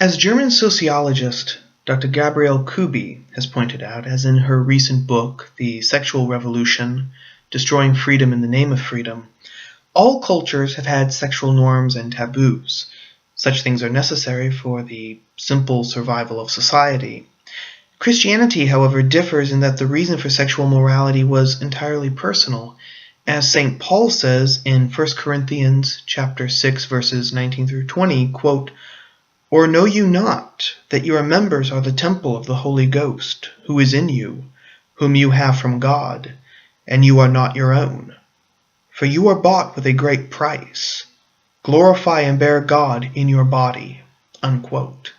As German sociologist Dr. Gabriele Kubi has pointed out, as in her recent book, The Sexual Revolution, Destroying Freedom in the Name of Freedom, all cultures have had sexual norms and taboos. Such things are necessary for the simple survival of society. Christianity, however, differs in that the reason for sexual morality was entirely personal. As St. Paul says in 1 Corinthians chapter 6, verses 19 through 20, quote, "Or know you not that your members are the temple of the Holy Ghost, who is in you, whom you have from God, and you are not your own? For you are bought with a great price. Glorify and bear God in your body." Unquote.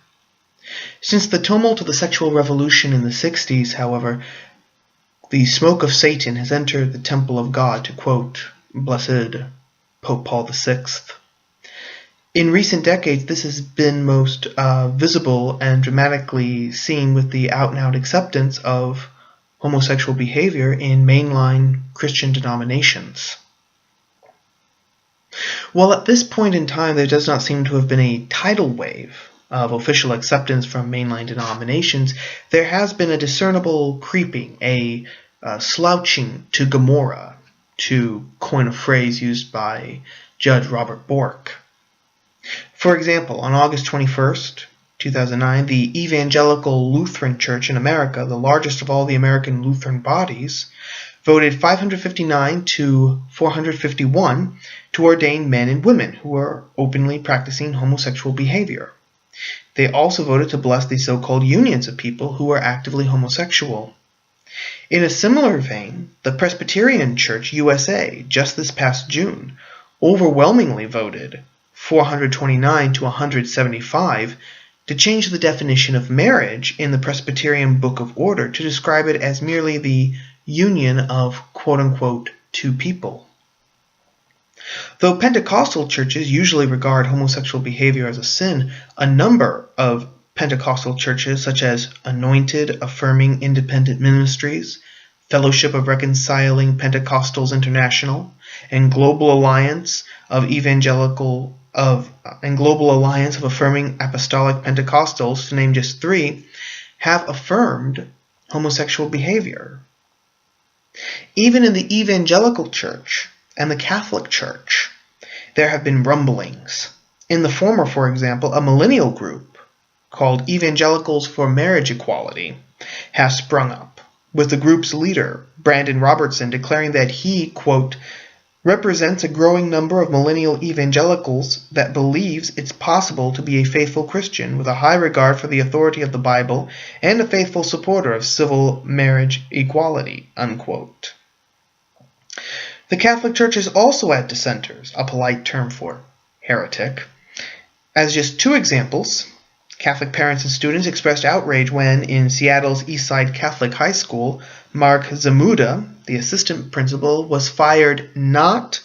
Since the tumult of the sexual revolution in the 60s, however, the smoke of Satan has entered the temple of God, to quote Blessed Pope Paul VI. In recent decades, this has been most visible and dramatically seen with the out-and-out acceptance of homosexual behavior in mainline Christian denominations. While at this point in time there does not seem to have been a tidal wave of official acceptance from mainline denominations, there has been a discernible creeping, a slouching to Gomorrah, to coin a phrase used by Judge Robert Bork. For example, on August 21st, 2009, the Evangelical Lutheran Church in America, the largest of all the American Lutheran bodies, voted 559 to 451 to ordain men and women who are openly practicing homosexual behavior. They also voted to bless the so-called unions of people who are actively homosexual. In a similar vein, the Presbyterian Church USA, just this past June, overwhelmingly voted 429 to 175 to change the definition of marriage in the Presbyterian Book of Order to describe it as merely the union of quote-unquote two people. Though Pentecostal churches usually regard homosexual behavior as a sin, a number of Pentecostal churches such as Anointed Affirming Independent Ministries, Fellowship of Reconciling Pentecostals International, and Global Alliance of Affirming Apostolic Pentecostals, to name just three, have affirmed homosexual behavior. Even in the Evangelical Church and the Catholic Church, there have been rumblings. In the former, for example, a millennial group called Evangelicals for Marriage Equality has sprung up, with the group's leader, Brandon Robertson, declaring that he, quote, represents a growing number of millennial evangelicals that believes it's possible to be a faithful Christian with a high regard for the authority of the Bible and a faithful supporter of civil marriage equality, unquote. The Catholic Church has also had dissenters, a polite term for heretic. As just two examples, Catholic parents and students expressed outrage when, in Seattle's Eastside Catholic High School, Mark Zamuda, the assistant principal, was fired not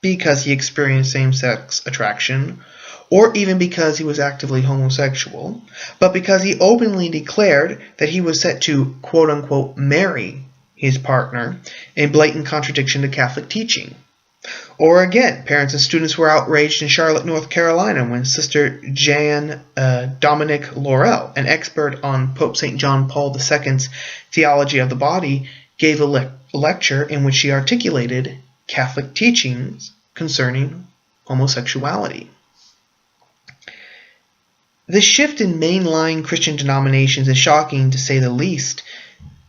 because he experienced same-sex attraction or even because he was actively homosexual, but because he openly declared that he was set to quote-unquote marry his partner, in blatant contradiction to Catholic teaching. Or again, parents and students were outraged in Charlotte, North Carolina, when Sister Jan Dominic Laurel, an expert on Pope St. John Paul II's theology of the body, gave a lecture in which she articulated Catholic teachings concerning homosexuality. This shift in mainline Christian denominations is shocking, to say the least,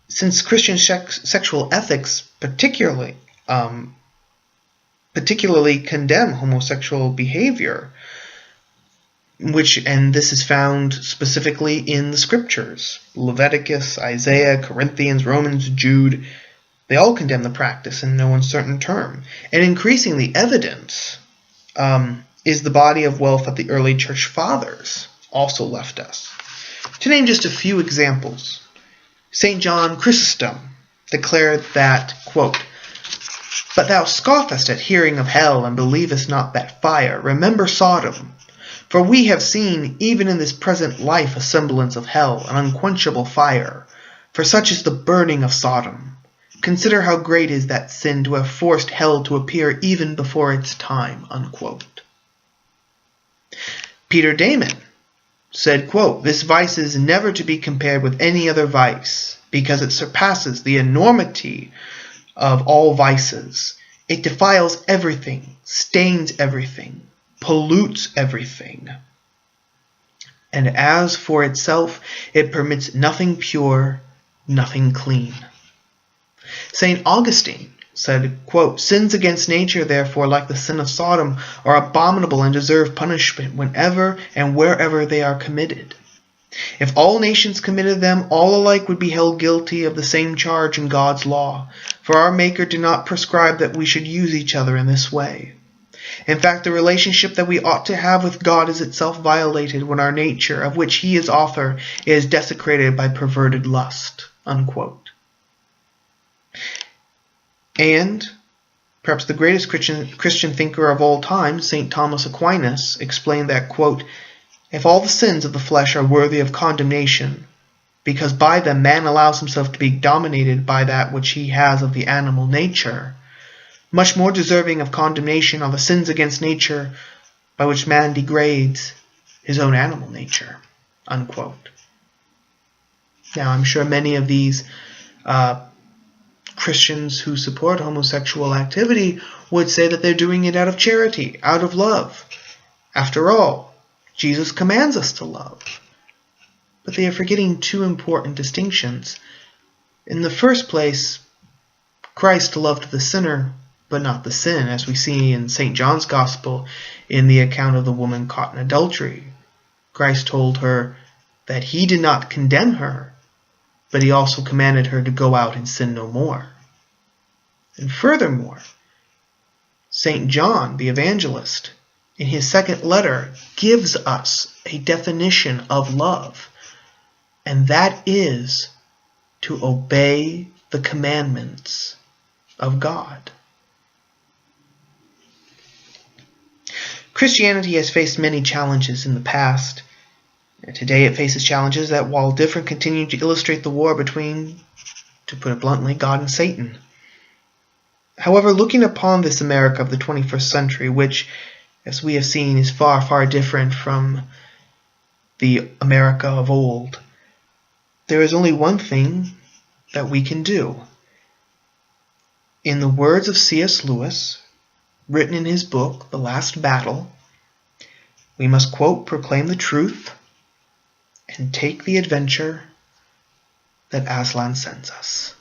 since Christian sexual ethics particularly condemn homosexual behavior, and this is found specifically in the scriptures. Leviticus, Isaiah, Corinthians, Romans, Jude, they all condemn the practice in no uncertain term. And increasingly, evidence is the body of wealth that the early church fathers also left us. To name just a few examples, St. John Chrysostom declared that, quote, "But thou scoffest at hearing of hell, and believest not that fire. Remember Sodom. For we have seen, even in this present life, a semblance of hell, an unquenchable fire. For such is the burning of Sodom. Consider how great is that sin to have forced hell to appear even before its time." Unquote. Peter Damon said, quote, "This vice is never to be compared with any other vice, because it surpasses the enormity of all vices. It defiles everything, stains everything, pollutes everything. And as for itself, it permits nothing pure, nothing clean." St. Augustine said, quote, "Sins against nature, therefore, like the sin of Sodom, are abominable and deserve punishment whenever and wherever they are committed. If all nations committed them, all alike would be held guilty of the same charge in God's law, for our Maker did not prescribe that we should use each other in this way. In fact, the relationship that we ought to have with God is itself violated when our nature, of which He is author, is desecrated by perverted lust." Unquote. And perhaps the greatest Christian thinker of all time, St. Thomas Aquinas, explained that, quote, "If all the sins of the flesh are worthy of condemnation, because by them man allows himself to be dominated by that which he has of the animal nature, much more deserving of condemnation are the sins against nature by which man degrades his own animal nature." Unquote. Now, I'm sure many of these Christians who support homosexual activity would say that they're doing it out of charity, out of love. After all, Jesus commands us to love. But they are forgetting two important distinctions. In the first place, Christ loved the sinner, but not the sin, as we see in St. John's Gospel in the account of the woman caught in adultery. Christ told her that He did not condemn her, but He also commanded her to go out and sin no more. And furthermore, St. John, the evangelist, in his second letter, gives us a definition of love, and that is to obey the commandments of God. Christianity has faced many challenges in the past. Today it faces challenges that, while different, continue to illustrate the war between, to put it bluntly, God and Satan. However, looking upon this America of the 21st century, which, as we have seen, is far, far different from the America of old, there is only one thing that we can do. In the words of C.S. Lewis, written in his book, The Last Battle, we must, quote, "proclaim the truth and take the adventure that Aslan sends us."